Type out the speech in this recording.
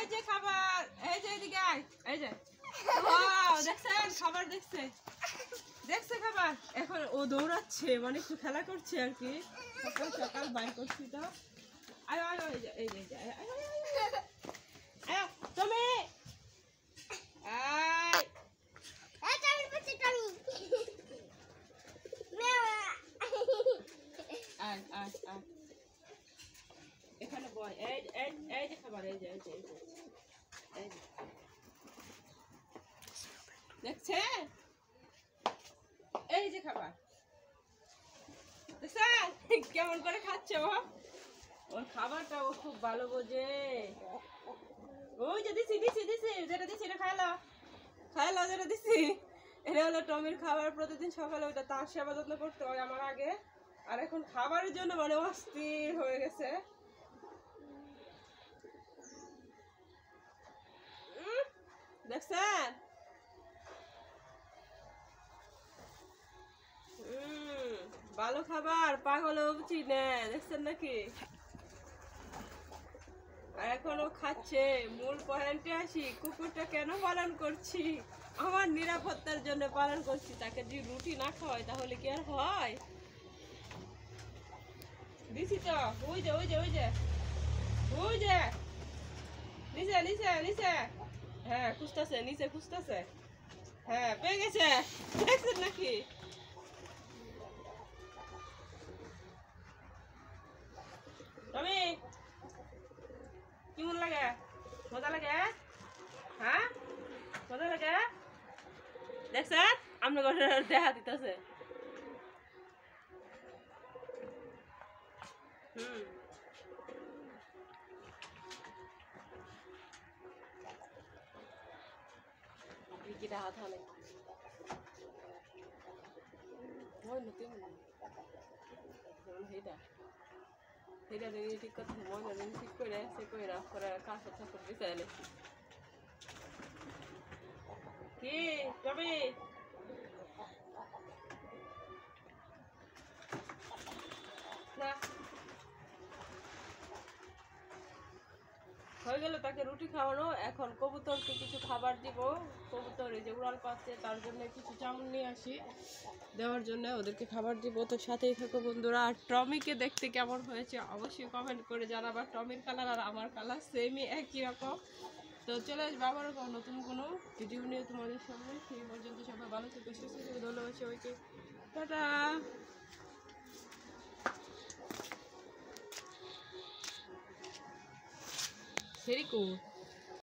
এই যে খাবার, এই যে এদিকে আয়, এই যে ওয়াও দেখছেন খাবার দেখছে খাবার। এখন ও দৌড়াচ্ছে মানে একটু খেলা করছে আর কি, সকাল সকাল বাইর করছি তো। আয় আয় এই যে এই যে আয় তুমি আয় আয় আয় আয় এখানে বয়। এই এই যে খাবার, এই যে এই যে এই যে দেখছে, এই যে খাবার কেমন করে খাচ্ছে ও, ওর খাবারটা ও খুব ভালো বোঝে। ওই যে দিছি যেটা দিছি এটা খাইলো যেটা দিছি। এটা হলো টমির খাবার, প্রতিদিন সকালে ওইটা তার সেবা যত্ন করতে হয় আমার আগে, আর এখন খাবারের জন্য মানে অস্থির হয়ে গেছে। দেখছেন ভালো খাবার পাগলও চিনে, দেখছেন নাকি? আর এখনো খাচ্ছে। মূল পয়েন্টে আসি, কুকুরটা কেন পালন করছি? আমার নিরাপত্তার জন্য পালন করছি। তাকে যদি রুটি না খাওয়াই তাহলে কি আর হয়? দিছি তো, ওই যে ওই যে ওই যে ওই যে নিচে নিচে নিচে, হ্যাঁ খুঁজতেছে, নিচে খুঁজতেছে, হ্যাঁ পেয়ে গেছে, দেখছেন নাকি? তুমি কেমন লাগে? মজা লাগে? হ্যাঁ মজা লাগে? দেখছেন আপনার দেখা দিতেছে। হাত হলে ঠিক করতে মনে ঠিক করে সে করে কাজ করতে চাইলে কি তবে হয়ে গেল তাকে রুটি খাওয়ানো। এখন কবুতরকে কিছু খাবার দিব। কবুতর এই যে উড়াল পাচ্ছে, তার জন্য কিছু চাউল নিয়ে আসি দেওয়ার জন্য, ওদেরকে খাবার দিব। তো সাথেই থাকো বন্ধুরা। আর টমিকে দেখতে কেমন হয়েছে অবশ্যই কমেন্ট করে জানাবা। টমির কালার আর আমার কালার সেমই, একই রকম। তো চলে আসবো আবারও নতুন কোনো ভিডিও নিয়ে তোমাদের সামনে। সেই পর্যন্ত সবাই ভালো থেকে সুস্থ থেকে ধন্যবাদ সবাইকে, টাটা। Very cool.